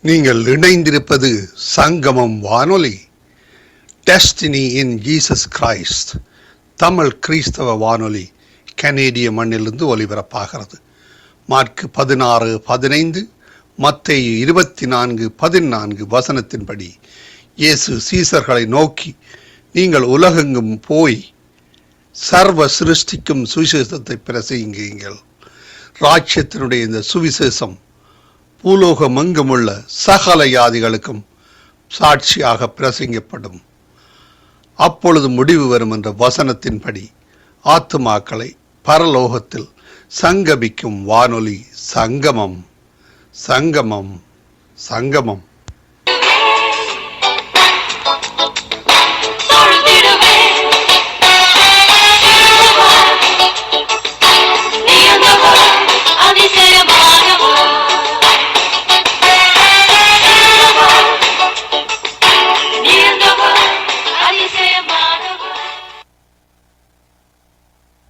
நீங்கள் இணைந்திருப்பது சங்கமம் வானொலி. Destiny in Jesus Christ Tamil கிறிஸ்தவ வானொலி கனேடிய மண்ணிலிருந்து ஒலிபரப்பாகிறது. மார்க் 16:15, மத்தேயு 24:14 வசனத்தின்படி இயேசு சீசர்களை நோக்கி, நீங்கள் உலகெங்கும் போய் சர்வ சிருஷ்டிக்கும் சுவிசேஷத்தை பிரசங்கியுங்கள். ராஜ்யத்தினுடைய இந்த சுவிசேஷம் பூலோகமெங்குமுள்ள சகல ஜாதிகளுக்கும் சாட்சியாக பிரசங்கப்படும். அப்பொழுது முடிவு வரும் என்ற வசனத்தின்படி ஆத்துமாக்களை பரலோகத்தில் சங்கமிக்கும் வானொலி சங்கமம். சங்கமம் சங்கமம்.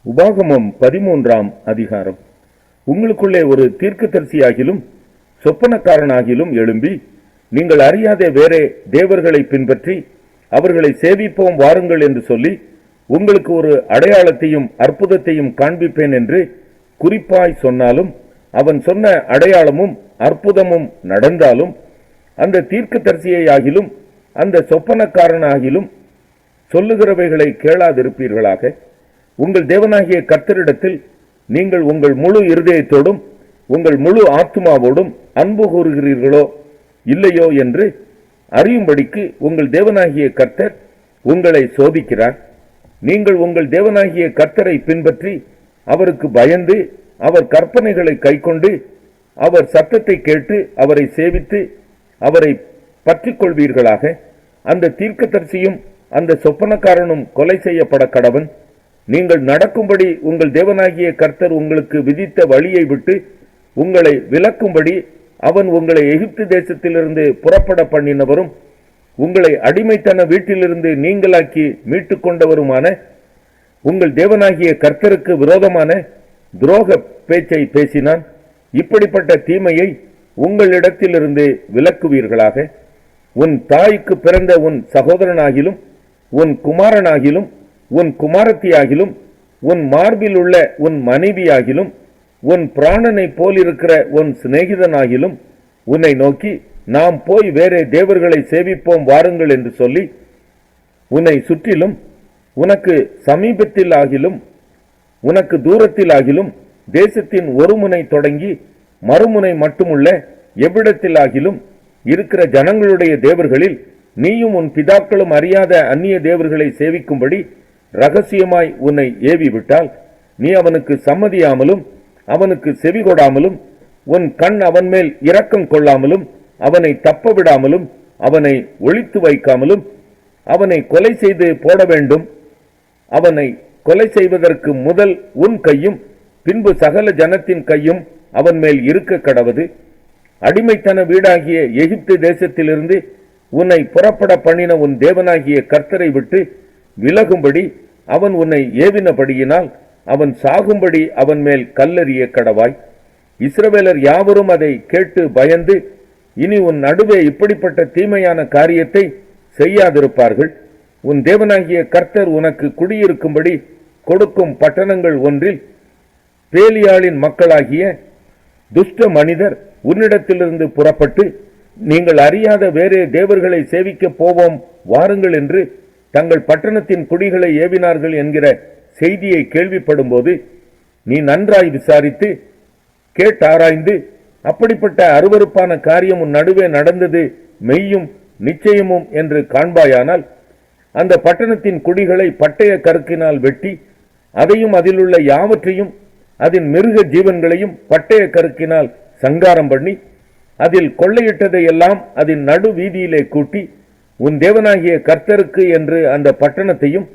உபாகமம் 13ஆம் அதிகாரம். உங்களுக்குள்ளே ஒரு தீர்க்கதரிசியாகிலும் சொப்பனக்காரனாகிலும் எழும்பி, நீங்கள் அறியாத வேறே தேவர்களை பின்பற்றி அவர்களை சேவிப்போம் வாருங்கள் என்று சொல்லி, உங்களுக்கு ஒரு அடையாளத்தையும் அற்புதத்தையும் காண்பிப்பேன் என்று குறிப்பாய் சொன்னாலும், அவன் சொன்ன அடையாளமும் அற்புதமும் நடந்தாலும், அந்த தீர்க்கதரிசியாகிலும் அந்த சொப்பனக்காரனாகிலும் சொல்லுகிறவைகளை கேளாதிருப்பீர்களாக. உங்கள் தேவனாகிய கர்த்தரிடத்தில் நீங்கள் உங்கள் முழு இருதயத்தோடும் உங்கள் முழு ஆத்துமாவோடும் அன்பு கூறுகிறீர்களோ இல்லையோ என்று அறியும்படிக்கு உங்கள் தேவனாகிய கர்த்தர் உங்களை சோதிக்கிறார். நீங்கள் உங்கள் தேவனாகிய கர்த்தரை பின்பற்றி அவருக்கு பயந்து அவர் கற்பனைகளை கைக்கொண்டு அவர் சத்தத்தை கேட்டு அவரை சேவித்து அவரை பற்றிக் கொள்வீர்களாக. அந்த தீர்க்கதரிசியும் அந்த சொப்பனக்காரனும் கொலை செய்யப்பட கடவன். நீங்கள் நடக்கும்படி உங்கள் தேவனாகிய கர்த்தர் உங்களுக்கு விதித்த வழியை விட்டு உங்களை விலக்கும்படி அவன் உங்களை எகிப்து தேசத்திலிருந்து புறப்பட பண்ணினவரும் உங்களை அடிமைத்தன வீட்டிலிருந்து நீங்களாக்கி மீட்டு கொண்டவருமான உங்கள் தேவனாகிய கர்த்தருக்கு விரோதமான துரோக பேச்சை பேசினான். இப்படிப்பட்ட தீமையை உங்களிடத்திலிருந்து விலக்குவீர்களாக. உன் தாய்க்கு பிறந்த உன் சகோதரனாகிலும் உன் குமாரனாகிலும் உன் குமாரத்தியாகிலும் உன் மார்பில் உள்ள உன் மனைவியாகிலும் உன் பிராணனை போலிருக்கிற உன் சிநேகிதனாகிலும் உன்னை நோக்கி, நாம் போய் வேறே தேவர்களை சேவிப்போம் வாருங்கள் என்று சொல்லி, உன்னை சுற்றிலும் உனக்கு சமீபத்தில் ஆகிலும் உனக்கு தூரத்தில் ஆகிலும் தேசத்தின் ஒரு முனை தொடங்கி மறுமுனை மட்டுமுள்ள எவ்விடத்தில் ஆகிலும் இருக்கிற ஜனங்களுடைய தேவர்களில் நீயும் உன் பிதாக்களும் அறியாத அந்நிய தேவர்களை சேவிக்கும்படி ரகசியமாய் உன்னை ஏவி விட்டால், நீ அவனுக்கு சம்மதியாமலும் அவனுக்கு செவி கொடாமலும் உன் கண் அவன் மேல் இரக்கம் கொள்ளாமலும் அவனை தப்ப விடாமலும் அவனை ஒளித்து வைக்காமலும் அவனை கொலை செய்து போட வேண்டும். அவனை கொலை செய்வதற்கு முதல் உன் கையும் பின்பு சகல ஜனத்தின் கையும் அவன் மேல் இருக்க கடவது. அடிமைத்தன வீடாகிய எகிப்து தேசத்திலிருந்து உன்னை புறப்பட பண்ணின உன் தேவனாகிய கர்த்தரை விட்டு விலகும்படி அவன் உன்னை ஏவினபடியினால் அவன் சாகும்படி அவன் மேல் கல்லெறிய கடவாய். இஸ்ரவேலர் யாவரும் அதை கேட்டு பயந்து இனி உன் நடுவே இப்படிப்பட்ட தீமையான காரியத்தை செய்யாதிருப்பார்கள். உன் தேவனாகிய கர்த்தர் உனக்கு குடியிருக்கும்படி கொடுக்கும் பட்டணங்கள் ஒன்றில் பேலியாளின் மக்களாகிய துஷ்ட மனிதர் உன்னிடத்திலிருந்து புறப்பட்டு, நீங்கள் அறியாத வேறே தேவர்களை சேவிக்க போவோம் வாருங்கள் என்று தங்கள் பட்டணத்தின் குடிகளை ஏவினார்கள் என்கிற செய்தியை கேள்விப்படும் போது, நீ நன்றாய் விசாரித்து கேட்டாராய்ந்து அப்படிப்பட்ட அருவருப்பான காரியம் உன் நடுவே நடந்தது மெய்யும் நிச்சயமும் என்று காண்பாயானால், அந்த பட்டணத்தின் குடிகளை பட்டய கருக்கினால் வெட்டி அதையும் அதிலுள்ள யாவற்றையும் அதன் மிருக ஜீவன்களையும் பட்டய கருக்கினால் சங்காரம் பண்ணி அதில் கொள்ளையிட்டதை எல்லாம் அதன் நடு வீதியிலே கூட்டி உன் தேவனாகிய கர்த்தருக்கு என்று அந்த பட்டணத்தையும்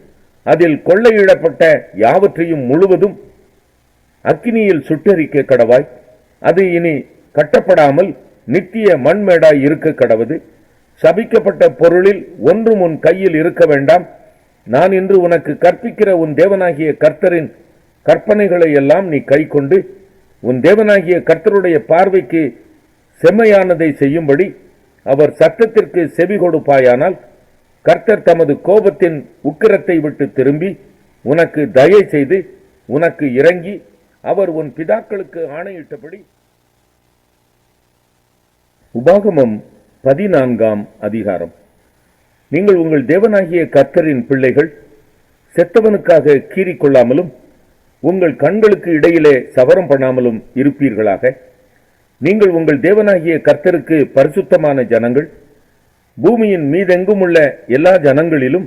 அதில் கொள்ளையிடப்பட்ட யாவற்றையும் முழுவதும் அக்கினியில் சுட்டெரிக்க கடவாய். அது இனி கட்டப்படாமல் நித்திய மண்மேடாய் இருக்க கடவது. சபிக்கப்பட்ட பொருளில் ஒன்றும் உன் கையில் இருக்க வேண்டாம். நான் இன்று உனக்கு கற்பிக்கிற உன் தேவனாகிய கர்த்தரின் கற்பனைகளை எல்லாம் நீ கைக்கொண்டு உன் தேவனாகிய கர்த்தருடைய பார்வைக்கு செம்மையானதை செய்யும்படி அவர் சத்தத்திற்கு செவி கொடுப்பாயானால், கர்த்தர் தமது கோபத்தின் உக்கிரத்தை விட்டு திரும்பி உனக்கு தயை செய்து உனக்கு இறங்கி அவர் உன் பிதாக்களுக்கு ஆணையிட்டபடி. உபாகமம் 14ஆம் அதிகாரம். நீங்கள் உங்கள் தேவனாகிய கர்த்தரின் பிள்ளைகள், செத்தவனுக்காக கீறிக்கொள்ளாமலும் உங்கள் கண்களுக்கு இடையிலே சவரம் பண்ணாமலும் இருப்பீர்களாக. நீங்கள் உங்கள் தேவனாகிய கர்த்தருக்கு பரிசுத்தமான ஜனங்கள். பூமியின் மீதெங்கும் உள்ள எல்லா ஜனங்களிலும்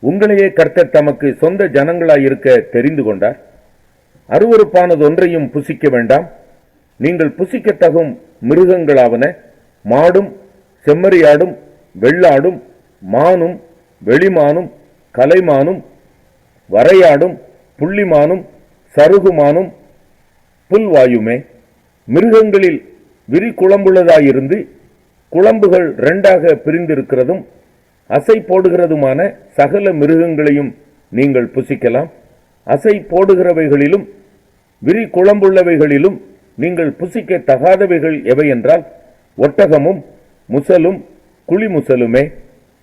உங்களையே கர்த்தர் தமக்கு சொந்த ஜனங்களாயிருக்க தெரிந்து கொண்டார். அருவருப்பானது ஒன்றையும் புசிக்க வேண்டாம். நீங்கள் புசிக்கத்தகும் மிருகங்களாவன மாடும் செம்மறியாடும் வெள்ளாடும் மானும் வெளிமானும் கலைமானும் வரையாடும் புள்ளிமானும் சருகுமானும் புல்வாயுமே. மிருகங்களில் விரி குழம்புள்ளதாயிருந்து குழம்புகள் இரண்டாக பிரிந்திருக்கிறதும் அசை போடுகிறதுமான சகல மிருகங்களையும் நீங்கள் புசிக்கலாம். அசை போடுகிறவைகளிலும் விரி குழம்புள்ளவைகளிலும் நீங்கள் புசிக்க தகாதவைகள் எவையென்றால் ஒட்டகமும் முசலும் குழிமுசலுமே.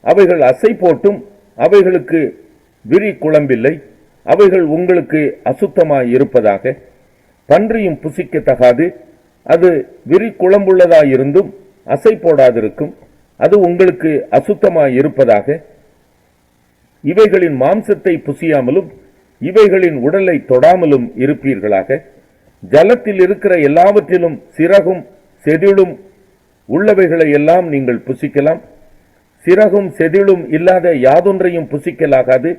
அவைகள் அசை போட்டும் அவைகளுக்கு விரி குழம்பில்லை. அவைகள் உங்களுக்கு அசுத்தமாயிருப்பதாக. பன்றியும் புசிக்கத்தகாது. அது விரி குழம்புள்ளதாயிருந்தும் அசை போடாதிருக்கும். அது உங்களுக்கு அசுத்தமாயிருப்பதாக. இவைகளின் மாம்சத்தை புசியாமலும் இவைகளின் உடலை தொடாமலும் இருப்பீர்களாக. ஜலத்தில் இருக்கிற எல்லாவற்றிலும் சிறகும் செதிளும் உள்ளவைகளை எல்லாம் நீங்கள் புசிக்கலாம். சிறகும் செதிளும் இல்லாத யாதொன்றையும் புசிக்கலாகாது.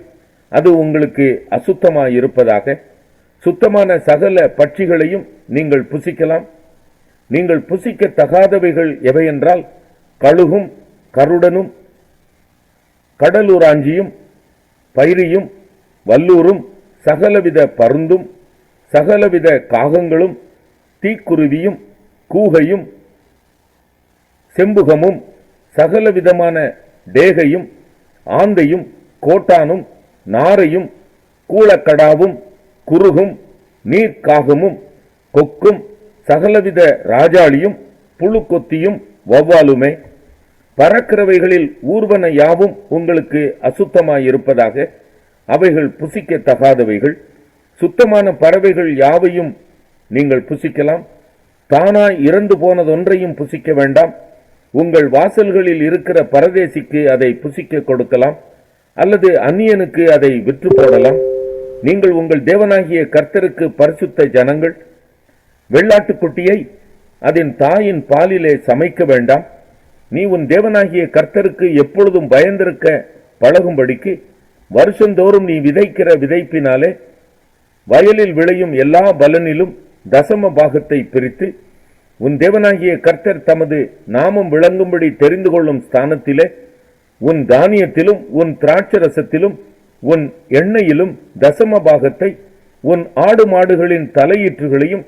அது உங்களுக்கு அசுத்தமாயிருப்பதாக. சுத்தமான சகல பட்சிகளையும் நீங்கள் புசிக்கலாம். நீங்கள் புசிக்க தகாதவைகள் எவையென்றால் கழுகும் கருடனும் கடலூராஞ்சியும் பைரியும் வல்லூரும் சகலவித பருந்தும் சகலவித காகங்களும் தீக்குருவியும் கூகையும் செம்புகமும் சகலவிதமான டேகையும் ஆந்தையும் கோட்டானும் நாரையும் கூளக்கடாவும் குருகும் நீர்க்காகமும் கொக்கும் சகலவித ராஜாளியும் புழுக்கொத்தியும் வௌவாலுமே. பறக்கிறவைகளில் ஊர்வன யாவும் உங்களுக்கு அசுத்தமாயிருப்பதாக. அவைகள் புசிக்க தகாதவைகள். சுத்தமான பறவைகள் யாவையும் நீங்கள் புசிக்கலாம். தானாய் இறந்து போனதொன்றையும் புசிக்க வேண்டாம். உங்கள் வாசல்களில் இருக்கிற பரதேசிக்கு அதை புசிக்க கொடுக்கலாம், அல்லது அந்நியனுக்கு அதை விற்று போடலாம். நீங்கள் உங்கள் தேவனாகிய கர்த்தருக்கு பரிசுத்த ஜனங்கள். வெள்ளாட்டுக்குட்டியை அதன் தாயின் பாலிலே சமைக்க வேண்டாம். நீ உன் தேவனாகிய கர்த்தருக்கு எப்பொழுதும் பயந்திருக்க பழகும்படிக்கு வருஷந்தோறும் நீ விதைக்கிற விதைப்பினாலே வயலில் விளையும் எல்லா பலனிலும் தசம பாகத்தை பிரித்து உன் தேவனாகிய கர்த்தர் தமது நாமம் விளங்கும்படி தெரிந்து கொள்ளும் ஸ்தானத்திலே உன் தானியத்திலும் உன் திராட்சரசத்திலும் உன் எண்ணெயிலும் தசம பாகத்தை உன் ஆடு மாடுகளின் தலையீற்றுகளையும்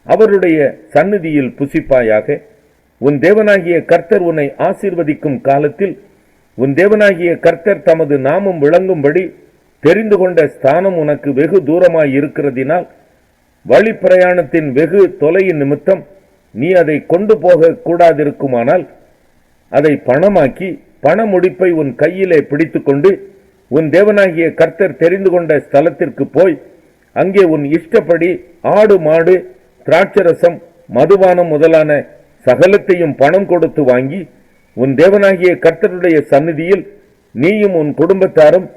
அவருடைய சந்நிதியில் புசிப்பாயாக. உன் தேவனாகிய கர்த்தர் உன்னை ஆசீர்வதிக்கும் காலத்தில் உன் தேவனாகிய கர்த்தர் தமது நாமம் விளங்கும்படி தெரிந்து கொண்ட ஸ்தானம் உனக்கு வெகு தூரமாய் இருக்கிறதினால் வழி பிரயாணத்தின் வெகு தொலையின் நிமித்தம் நீ அதை கொண்டு போக கூடாதிருக்குமானால் அதை பணமாக்கி பண முடிப்பை உன் கையிலே பிடித்துக்கொண்டு உன் தேவனாகிய கர்த்தர் தெரிந்து கொண்ட ஸ்தலத்திற்கு போய் அங்கே உன் இஷ்டப்படி ஆடு மாடு திராட்சரசம் மதுபானம் முதலான சகலத்தையும் பணம் கொடுத்து வாங்கி உன் தேவனாகிய கர்த்தருடைய சந்நிதியில் நீயும் உன் குடும்பத்தாரும்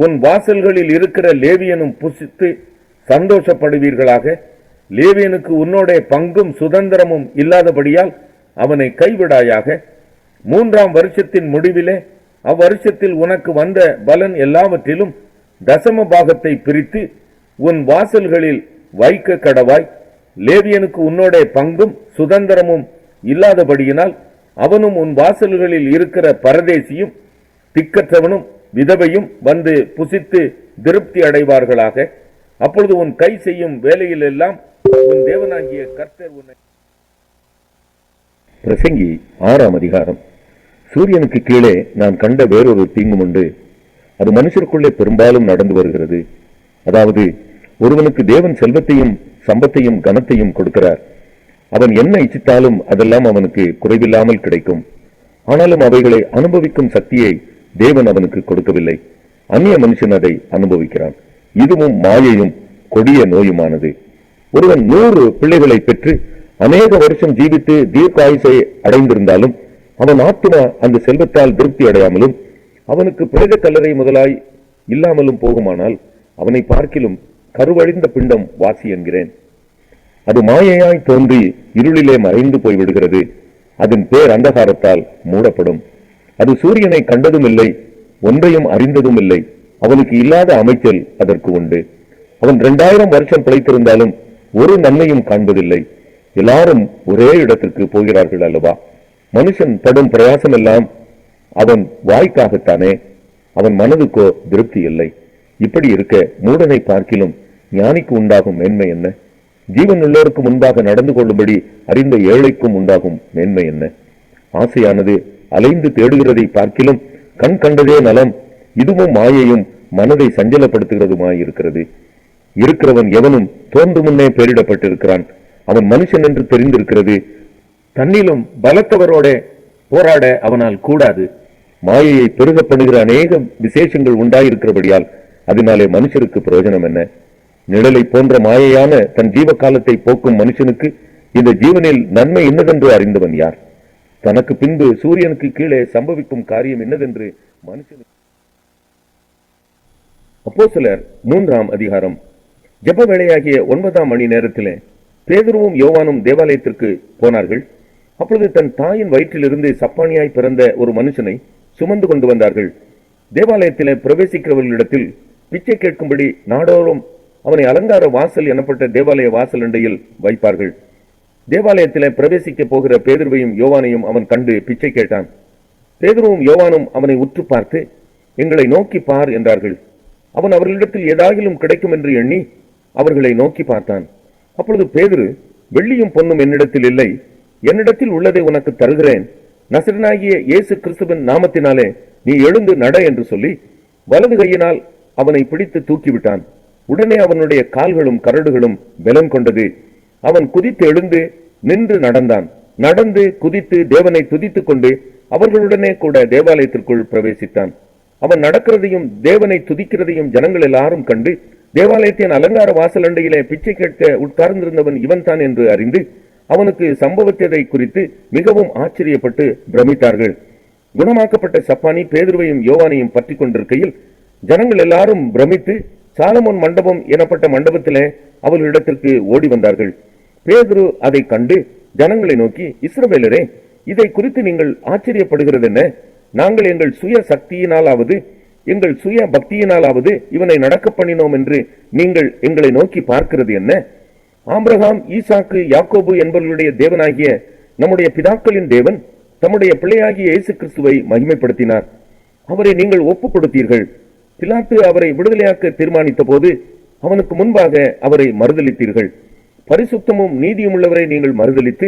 உன் வாசல்களில் இருக்கிற லேவியனும் புசித்து சந்தோஷப்படுவீர்களாக. லேவியனுக்கு உன்னோட பங்கும் சுதந்திரமும் இல்லாதபடியால் அவனை கைவிடாயாக. 3ஆம் வருஷத்தின் முடிவிலே அவ்வருஷத்தில் உனக்கு வந்த பலன் எல்லாவற்றிலும் தசம பாகத்தை பிரித்து உன் வாசல்களில் வைக்க கடவாய். லேவியனுக்கு உன்னோட பங்கும் சுதந்திரமும் இல்லாதபடியினால் அவனும் உன் வாசல்களில் இருக்கிற பரதேசியும் திக்கற்றவனும் விதவையும் வந்து புசித்து திருப்தி அடைவார்களாக. அப்பொழுது உன் கை செய்யும் வேலையில் எல்லாம் உன் தேவனாகிய கர்த்தர் உன்னை. பிரசங்கி 6ஆம் அதிகாரம். சூரியனுக்கு கீழே நான் கண்ட வேறொரு தீங்கும் உண்டு. அது மனுஷருக்குள்ளே பெரும்பாலும் நடந்து வருகிறது. அதாவது, ஒருவனுக்கு தேவன் செல்வத்தையும் சம்பத்தையும் கனத்தையும் கொடுக்கிறார். அவன் என்ன இச்சித்தாலும் அதெல்லாம் அவனுக்கு குறைவில்லாமல் கிடைக்கும். ஆனாலும் அவைகளை அனுபவிக்கும் சக்தியை தேவன் அவனுக்கு கொடுக்கவில்லை. அந்நிய மனுஷன் அதை அனுபவிக்கிறான். இதுவும் மாயையும் கொடிய நோயுமானது. ஒருவன் 100 பிள்ளைகளை பெற்று அநேக வருஷம் ஜீவித்து தீர்க்காயுசை அடைந்திருந்தாலும் அவன் ஆத்மா அந்த செல்வத்தால் திருப்தி அடையாமலும் அவனுக்கு பிரேத கல்லறை முதலாய் இல்லாமலும் போகுமானால் அவனை பார்க்கிலும் கருவழிந்த பிண்டம் வாசி என்கிறேன். அது மாயையாய் தோன்றி இருளிலே மறைந்து போய்விடுகிறது. அதன் பேர் அந்தகாரத்தால் மூடப்படும். அது சூரியனை கண்டதும் இல்லை, ஒன்றையும் அறிந்ததும் இல்லை. அவனுக்கு இல்லாத அமைச்சல் அதற்கு உண்டு. அவன் 2000 வருஷம் பிழைத்திருந்தாலும் ஒரு நன்மையும் காண்பதில்லை. எல்லாரும் ஒரே இடத்திற்கு போகிறார்கள் அல்லவா? மனுஷன் படும் பிரயாசம் எல்லாம் அவன் வாய்க்காகத்தானே, அவன் மனதுக்கோ திருப்தி இல்லை. இப்படி இருக்க மூடனை பார்க்கிலும் ஞானிக்கு உண்டாகும் மேன்மை என்ன? ஜீவன் உள்ளோருக்கு முன்பாக நடந்து கொள்ளும்படி அறிந்த ஏழைக்கும் உண்டாகும் மேன்மை என்ன? ஆசையானது அலைந்து தேடுகிறதை பார்க்கிலும் கண் கண்டதே நலம். இதுவும் மாயையும் மனதை சஞ்சலப்படுத்துகிறதுமாயிருக்கிறது. இருக்கிறவன் எவனும் தோன்று முன்னே பெயரிடப்பட்டிருக்கிறான். அவன் மனுஷன் என்று தெரிந்திருக்கிறது. தன்னிலும் பலத்தவரோட போராட அவனால் கூடாது. மாயையை பெருக பண்ணுகிற அநேக விசேஷங்கள் உண்டாயிருக்கிறபடியால் அதனாலே மனுஷருக்கு பிரயோஜனம் என்ன? நிழலை போன்ற மாயையான தன் ஜீவ காலத்தை போக்கும் மனுஷனுக்கு இந்த ஜீவனில் நன்மை என்னதென்று அறிந்தவன் யார்? தனக்கு பின்பு சூரியனுக்கு கீழே சம்பவிக்கும் காரியம் என்னதென்று மனுஷனுக்கு. அப்போஸ்தலர் 3ஆம் அதிகாரம். ஜெப வேளையாகிய 9ஆம் மணி நேரத்திலே பேதுருவும் யோவானும் தேவாலயத்திற்கு போனார்கள். அப்பொழுது தன் தாயின் வயிற்றிலிருந்து சப்பானியாய் பிறந்த ஒரு மனுஷனை சுமந்து கொண்டு வந்தார்கள். தேவாலயத்திலே பிரவேசிக்கிறவர்களிடத்தில் பிச்சை கேட்கும்படி நாடோறும் அவனை அலங்கார வாசல் எனப்பட்ட தேவாலய வாசல் அண்டையில் வைப்பார்கள். தேவாலயத்திலே பிரவேசிக்க போகிற பேதுருவையும் யோவானையும் அவன் கண்டு பிச்சை கேட்டான். பேதுருவும் யோவானும் அவனை உற்று பார்த்து, எங்களை நோக்கி பார் என்றார்கள். அவன் அவர்களிடத்தில் ஏதாகிலும் கிடைக்கும் என்று எண்ணி அவர்களை நோக்கி பார்த்தான். அப்பொழுது பேதுரு, வெள்ளியும் பொன்னும் என்னிடத்தில் இல்லை, என்னிடத்தில் உள்ளதை உனக்கு தருகிறேன். நசரனாகிய இயேசு கிறிஸ்துவின் நாமத்தினாலே நீ எழுந்து நட என்று சொல்லி வலது கையினால் அவனை பிடித்து தூக்கிவிட்டான். உடனே அவனுடைய கால்களும் கரடுகளும் பலம் கொண்டது. அவன் குதித்து எழுந்து நின்று நடந்தான். நடந்து குதித்து தேவனை துதித்துக் கொண்டு அவர்களுடனே கூட தேவாலயத்திற்குள் பிரவேசித்தான். அவன் நடக்கிறதையும் தேவனை துதிக்கிறதையும் ஜனங்கள் எல்லாரும் கண்டு தேவாலயத்தின் அலங்கார வாசல் அண்டையிலே பிச்சை கேட்க உட்கார்ந்திருந்தவன் இவன் தான் என்று அறிந்து அவனுக்கு சம்பவித்ததை குறித்து மிகவும் ஆச்சரியப்பட்டு பிரமித்தார்கள். குணமாக்கப்பட்ட சப்பானி பேதுருவையும் யோவானையும் பற்றி கொண்டிருக்கையில் ஜனங்கள் எல்லாரும் பிரமித்து சாலமோன் மண்டபம் எனப்பட்ட மண்டபத்திலே அவர்களிடத்திற்கு ஓடி வந்தார்கள். பேதுரு அதை கண்டு ஜனங்களை நோக்கி, இஸ்ரவேலரே, இதை குறித்து நீங்கள் ஆச்சரியப்படுகிறது என்ன? நாங்கள் எங்கள் சுய சக்தியினாலாவது எங்கள் சுய பக்தியினாலாவது இவனை நடக்க பண்ணினோம் என்று நீங்கள் எங்களை நோக்கி பார்க்கிறது என்ன? ஆபிரகாம், ஈசாக்கு, யாக்கோபு என்பவர்களுடைய தேவனாகிய நம்முடைய பிதாக்களின் தேவன் தம்முடைய பிள்ளையாகிய இயேசு கிறிஸ்துவை மகிமைப்படுத்தினார். அவரை நீங்கள் ஒப்புக் கொடுத்தீர்கள். பிலாத்து அவரை விடுதலையாக்க தீர்மானித்த போது அவனுக்கு முன்பாக அவரை மறுதலித்தீர்கள். பரிசுத்தமும் நீதியும் உள்ளவரை நீங்கள் மறுதலித்து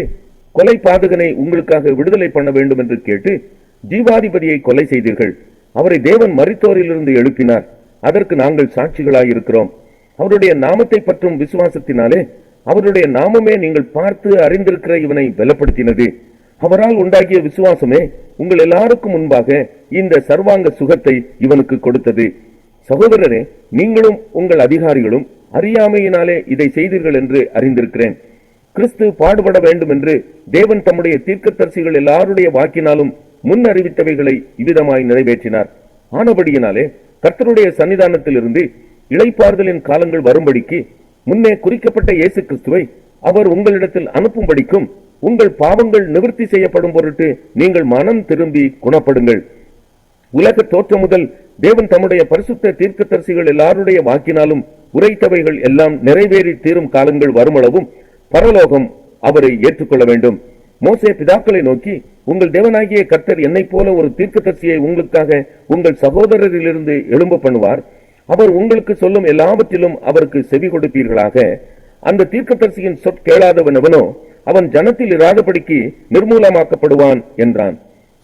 கொலை பாதகனை உங்களுக்காக விடுதலை பண்ண வேண்டும் என்று கேட்டு ஜீவாதிபதியை கொலை செய்தீர்கள். அவரை தேவன் மரித்தோரிலிருந்து எழுப்பினார். அதற்கு நாங்கள் சாட்சிகளாயிருக்கிறோம். அவருடைய நாமத்தை பற்றும் விசுவாசத்தினாலே அவருடைய நாமமே நீங்கள் பார்த்து அறிந்திருக்கிற இவனை பலப்படுத்தினது. அவரால் உண்டாகிய விசுவாசமே உங்கள் எல்லாருக்கும் முன்பாக இந்த சர்வாங்க சுகத்தை இவனுக்கு கொடுத்தது. சகோதரரே, நீங்களும் உங்கள் அதிகாரிகளும் அறியாமையினாலே இதை செய்தீர்கள் என்று அறிந்திருக்கிறேன். கிறிஸ்து பாடுபட வேண்டும் என்று தேவன் தம்முடைய தீர்க்கதரிசிகள் எல்லாருடைய வாக்கினாலும் முன் அறிவித்தவைகளை இவ்விதமாய் நிறைவேற்றினார். ஆனபடியினாலே கர்த்தருடைய சன்னிதானத்திலிருந்து இளைப்பாறுதலின் காலங்கள் வரும்படிக்கு முன்னே குறிக்கப்பட்ட இயேசு கிறிஸ்துவை அவர் உங்களிடத்தில் அனுப்பும்படிக்கும் உங்கள் பாவங்கள் நிவர்த்தி செய்யப்படும் பொருட்டு நீங்கள் மனம் திரும்பி குணப்படுங்கள். உலக தோற்றம் முதல் தேவன் தம்முடைய பரிசுத்த தீர்க்கதரிசிகள் எல்லாருடைய வாக்கினாலும் உரைத்தவைகள் எல்லாம் நிறைவேறி தீரும் காலங்கள் வருமளவும் பரலோகம் அவரை ஏற்றுக்கொள்ள வேண்டும். மோசே பிதாக்களை நோக்கி, உங்கள் தேவனாகிய கர்த்தர் என்னை போல ஒரு தீர்க்கதரிசியை உங்களுக்காக உங்கள் சகோதரரிலிருந்து எழும்ப பண்ணுவார். அவர் உங்களுக்கு சொல்லும் எல்லாவற்றிலும் அவருக்கு செவி கொடுப்பீர்களாக. அந்த தீர்க்கதரிசியின் சொற்கேளாதவன் எவனோ அவன் ஜனத்தில் இராதபடிக்கு நிர்மூலமாக்கப்படுவான் என்றான்.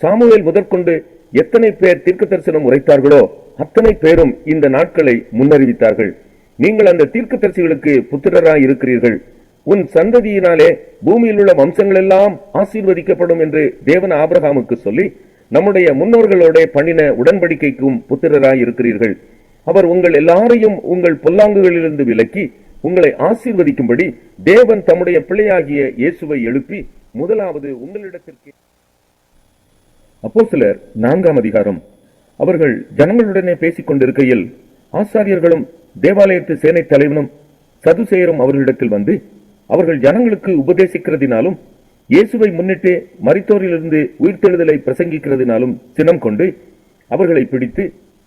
சாமுவேல் முதற்கொண்டு எத்தனை பேர் தீர்க்கதரிசனம் உரைத்தார்களோ அத்தனை பேரும் இந்த நாட்களை முன்னறிவித்தார்கள். நீங்கள் அந்த தீர்க்கதரிசிகளுக்கு புத்திரராய் இருக்கிறீர்கள். உன் சந்ததியினாலே பூமியில் உள்ள வம்சங்கள் எல்லாம் ஆசீர்வதிக்கப்படும் என்று தேவன் ஆபிரகாமுக்கு சொல்லி நம்முடைய முன்னோர்களோட பண்ணின உடன்படிக்கைக்கும் புத்திரராய் இருக்கிறீர்கள். அவர் உங்கள் எல்லாரையும் உங்கள் பொல்லாங்குகளிலிருந்து விலக்கி உங்களை ஆசீர்வதிக்கும்படி தேவன் தம்முடைய பிள்ளையாகிய இயேசுவை எழுப்பி முதலாவது உங்களிடத்திற்கு. அப்போஸ்தலர் 4ஆம் அதிகாரம். அவர்கள் ஜனங்களுடனே பேசிக் கொண்டிருக்கையில் ஆசாரியர்களும் தேவாலயத்து சேனை தலைவனும் சதுசேயரும் அவர்களிடத்தில் வந்து அவர்கள் ஜனங்களுக்கு உபதேசிக்கிறதினாலும் இயேசுவை முன்னிட்டு மரித்தோரிலிருந்து உயிர்த்தெழுதலை பிரசங்கிக்கிறதினாலும் சினம் கொண்டு அவர்களை பிடித்து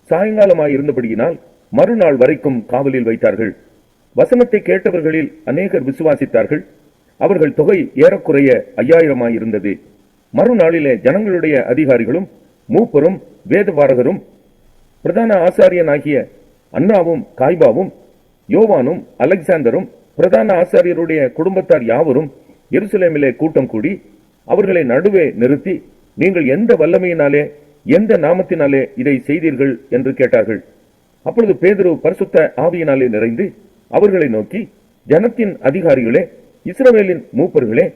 சாயங்காலமாயிருந்தபடியினால் மறுநாள் வரைக்கும் காவலில் வைத்தார்கள். வசனத்தை கேட்டவர்களில் அநேகர் விசுவாசித்தார்கள். அவர்கள் தொகை ஏறக்குறைய 5000 இருந்தது. மறுநாளிலே ஜனங்களுடைய அதிகாரிகளும் மூப்பரும் வேதபாரகரும் பிரதான ஆசாரியனாகிய அன்னாவும் காய்பாவும் யோவானும் அலெக்சாந்தரும் பிரதான ஆசாரியருடைய குடும்பத்தார் யாவரும் எருசலேமிலே கூட்டம் கூடி அவர்களை நடுவே நிறுத்தி, நீங்கள் எந்த வல்லமையினாலே எந்த நாமத்தினாலே இதை செய்தீர்கள் என்று கேட்டார்கள். அப்பொழுது பேதுரு பரிசுத்த ஆவியினாலே நிறைந்து அவர்களை நோக்கி, ஜனத்தின் அதிகாரிகளே, இஸ்ரவேலின் மூப்பர்களே,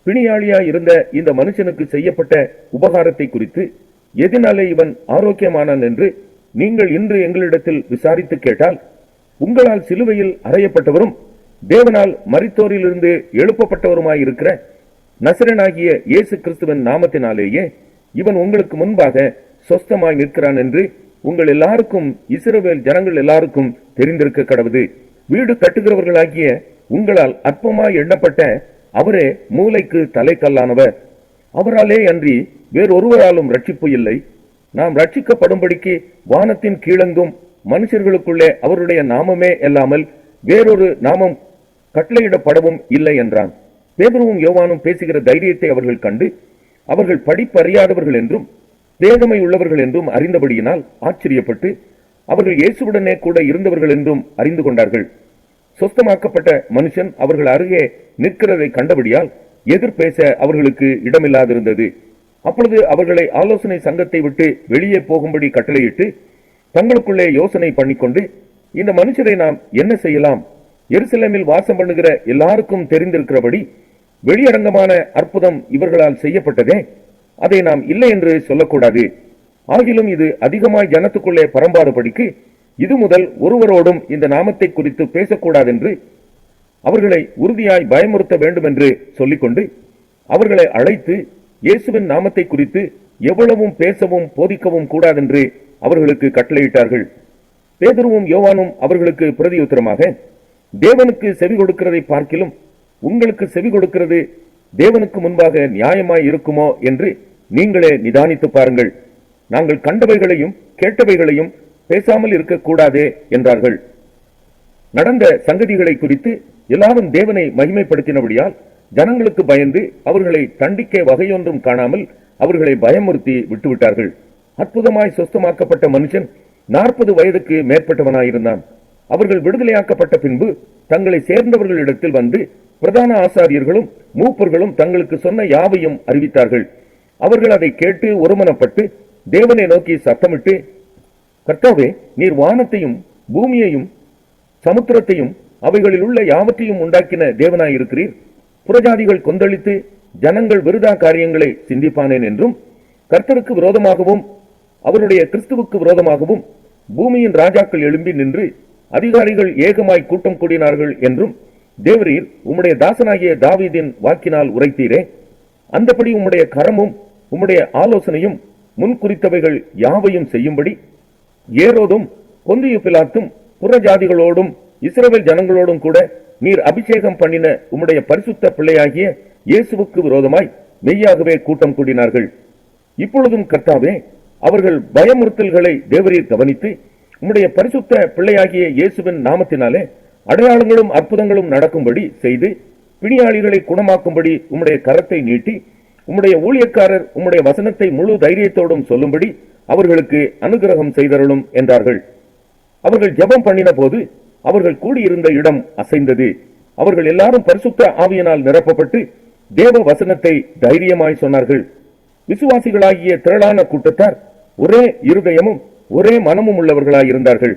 பிணியாளியாய் இருந்த இந்த மனுஷனுக்கு செய்யப்பட்ட உபகாரத்தை குறித்து எதினாலே இவன் ஆரோக்கியமானான் என்று நீங்கள் இன்று எங்களிடத்தில் விசாரித்து கேட்டால், உங்களால் சிலுவையில் அறையப்பட்டவரும் தேவனால் மரித்தோரிலிருந்து எழுப்பப்பட்டவருமாயிருக்கிற நசரேயனாகிய இயேசு கிறிஸ்துவின் நாமத்தினாலேயே இவன் உங்களுக்கு முன்பாக சொஸ்தமாய் நிற்கிறான் என்று உங்கள் எல்லாருக்கும் இஸ்ரவேல் ஜனங்கள் எல்லாருக்கும் தெரிந்திருக்க கடவுது. வீடு கட்டுகிறவர்களாகிய உங்களால் அற்பமாய் எண்ணப்பட்ட அவரே மூலைக்கு தலைக்கல்லானவர். அவராலே அன்றி வேறொருவராலும் ரட்சிப்பு இல்லை. நாம் ரட்சிக்கப்படும்படிக்கு வானத்தின் கீழெங்கும் மனுஷர்களுக்குள்ளே அவருடைய நாமமே அல்லாமல் வேறொரு நாமம் கட்டளையிடப்படவும் இல்லை என்றான். பேதுருவும் யோவானும் பேசுகிற தைரியத்தை அவர்கள் கண்டு அவர்கள் படிப்பறியாதவர்கள் என்றும் பேதமை உள்ளவர்கள் என்றும் அறிந்தபடியினால் ஆச்சரியப்பட்டு அவர்கள் இயேசுவுடனே கூட இருந்தவர்கள் என்றும் அறிந்து கொண்டார்கள். சொஸ்தமாக்கப்பட்ட மனுஷன் அவர்கள் அருகே நிற்கிறதை கண்டபடியால் எதிர்பேச அவர்களுக்கு இடமில்லாதிருந்தது. அப்பொழுது அவர்களை ஆலோசனை சங்கத்தை விட்டு வெளியே போகும்படி கட்டளையிட்டு தங்களுக்குள்ளே யோசனை பண்ணிக்கொண்டு, இந்த மனுஷரை நாம் என்ன செய்யலாம்? எருசலேமில் வாசம் பண்ணுகிற எல்லாருக்கும் தெரிந்திருக்கிறபடி வெளியரங்கமான அற்புதம் இவர்களால் செய்யப்பட்டதே, அதை நாம் இல்லை என்று சொல்லக்கூடாது. ஆகிலும் இது அதிகமாய் ஜனத்துக்குள்ளே பரம்பாடுபடிக்கு இது முதல் ஒருவரோடும் இந்த நாமத்தை குறித்து பேசக்கூடாதென்று அவர்களை உறுதியாய் பயமுறுத்த வேண்டும் என்று சொல்லிக்கொண்டு அவர்களை அழைத்து இயேசுவின் நாமத்தை குறித்து எவ்வளவும் பேசவும் போதிக்கவும் கூடாதென்று அவர்களுக்கு கட்டளையிட்டார்கள். பேதுருவும் யோவானும் அவர்களுக்கு பிரதியுத்தரமாக, தேவனுக்கு செவி கொடுக்கிறதை பார்க்கிலும் உங்களுக்கு செவி கொடுக்கிறது தேவனுக்கு முன்பாக நியாயமாய் இருக்குமோ என்று நீங்களே நிதானித்து பாருங்கள். நாங்கள் கண்டவைகளையும் கேட்டவைகளையும் பேசாமல் இருக்கக்கூடாதே என்றார்கள். நடந்த சங்கதிகளை குறித்து எல்லாரும் தேவனை மகிமைப்படுத்தினபடியால் ஜனங்களுக்கு பயந்து அவர்களை தண்டிக்க வகையொன்றும் காணாமல் அவர்களை பயமுறுத்தி விட்டுவிட்டார்கள். அற்புதமாய் சொஸ்தமாக்கப்பட்ட மனுஷன் 40 வயதுக்கு மேற்பட்டவனாயிருந்தான். அவர்கள் விடுதலையாக்கப்பட்ட பின்பு தங்களை சேர்ந்தவர்களிடத்தில் வந்து பிரதான ஆசாரியர்களும் மூப்பர்களும் தங்களுக்கு சொன்ன யாவையும் அறிவித்தார்கள். அவர்கள் அதை கேட்டு ஒருமனப்பட்டு தேவனை நோக்கி சத்தமிட்டு, கர்த்தாவே, நீர் வானத்தையும் பூமியையும் சமுத்திரத்தையும் அவைகளில் உள்ள யாவற்றையும் உண்டாக்கின தேவனாயிருக்கிறீர். புறஜாதிகள் கொந்தளித்து ஜனங்கள் விருதா காரியங்களை சிந்திப்பானேன் என்றும், கர்த்தருக்கு விரோதமாகவும் அவருடைய கிறிஸ்துவுக்கு விரோதமாகவும் பூமியின் ராஜாக்கள் எழும்பி நின்று அதிகாரிகள் ஏகமாய் கூட்டம் கூடினார்கள் என்றும் தேவரீர் உம்முடைய தாசனாகிய தாவீதின் வாக்கினால் உரைத்தீரே. அந்தபடி உம்முடைய கரமும் உம்முடைய ஆலோசனையும் முன்குறித்தவைகள் யாவையும் செய்யும்படி ஏரோதும் பொந்தியு பிலாத்தும் புறஜாதிகளோடும் இஸ்ரவேல் ஜனங்களோடும் கூட நீர் அபிஷேகம் பண்ணின உம்முடைய பரிசுத்த பிள்ளையாகிய இயேசுவுக்கு விரோதமாய் மெய்யாகவே கூட்டம் கூடினார்கள். இப்பொழுதும் கர்த்தாவே, அவர்கள் பயமுறுத்தல்களை தேவரீர் கவனித்து உம்முடைய பரிசுத்த பிள்ளையாகிய இயேசுவின் நாமத்தினாலே அடையாளங்களும் அற்புதங்களும் நடக்கும்படி செய்து பிணியாளிகளை குணமாக்கும்படி உம்முடைய கரத்தை நீட்டி உம்முடைய ஊழியக்காரர் உம்முடைய வசனத்தை முழு தைரியத்தோடும் சொல்லும்படி அவர்களுக்கு அனுகிரகம் செய்தருளும் என்றார்கள். அவர்கள் ஜெபம் பண்ணின போது அவர்கள் கூடியிருந்த இடம் அசைந்தது. அவர்கள் எல்லாரும் பரிசுத்த ஆவியினால் நிரப்பப்பட்டு தேவ வசனத்தை தைரியமாய் சொன்னார்கள். விசுவாசிகளாகிய திரளான கூட்டத்தார் ஒரே இருதயமும் ஒரே மனமும் உள்ளவர்களாயிருந்தார்கள்.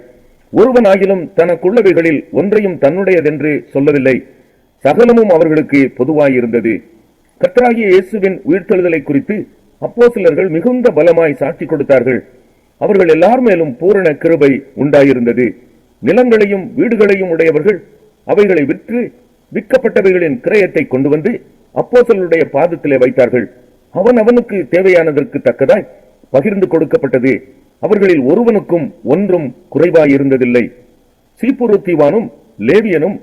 ஒருவனாகிலும் தனக்குள்ளவைகளில் ஒன்றையும் தன்னுடையதென்று சொல்லவில்லை. சகலமும் அவர்களுக்கு பொதுவாயிருந்தது. கர்த்தராகிய இயேசுவின் உயிர்த்தெழுதலை குறித்து அப்போஸ்தலர்கள் மிகுந்த பலமாய் சாட்சி கொடுத்தார்கள். அவர்கள் எல்லார் மேலும் பூரண கிருபை உண்டாயிருந்தது. நிலங்களையும் வீடுகளையும் உடையவர்கள் அவைகளை விற்று விற்கப்பட்டவைகளின் கிரயத்தை கொண்டு வந்து அப்போஸ்தலருடைய பாதத்திலே வைத்தார்கள். அவனுக்கு தேவையானதற்கு தக்கதாய் பகிர்ந்து கொடுக்கப்பட்டது. அவர்களில் ஒருவனுக்கும் ஒன்றும் குறைவாயிருந்ததில்லை. சீப்புரு தீவானும் லேவியனும்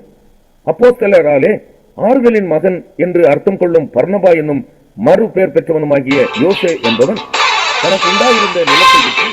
அப்போஸ்தலராலே ஆறுதலின் மகன் என்று அர்த்தம் கொள்ளும் பர்னபா என்னும் மறு பெயர் பெற்றவனுமாகிய யோசே என்பவன் தனக்கு உண்டாயிருந்த நிலத்தை விட்டு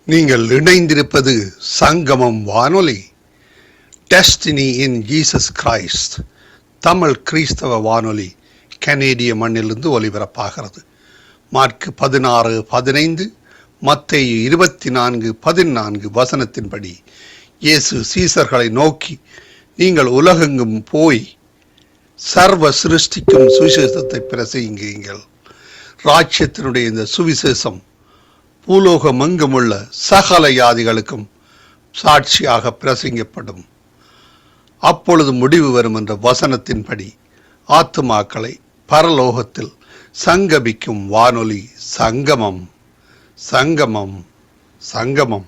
நீங்கள் இணைந்திருப்பது சங்கமம் வானொலி. Destiny in Jesus Christ Tamil கிறிஸ்தவ வானொலி கனேடிய மண்ணிலிருந்து ஒலிபரப்பாகிறது. மார்க் 16:15, மத்தேயு 24:14 வசனத்தின்படி இயேசு சீசர்களை நோக்கி, நீங்கள் உலகெங்கும் போய் சர்வ சிருஷ்டிக்கும் சுவிசேஷத்தை பிரசங்கியுங்கள். ராஜ்யத்தினுடைய இந்த சுவிசேஷம் பூலோகமெங்குமுள்ள சகல ஜாதிகளுக்கும் சாட்சியாக பிரசங்கப்படும். அப்பொழுது முடிவு வரும் என்ற வசனத்தின்படி ஆத்துமாக்களை பரலோகத்தில் சங்கமிக்கும் வானொலி சங்கமம், சங்கமம், சங்கமம்.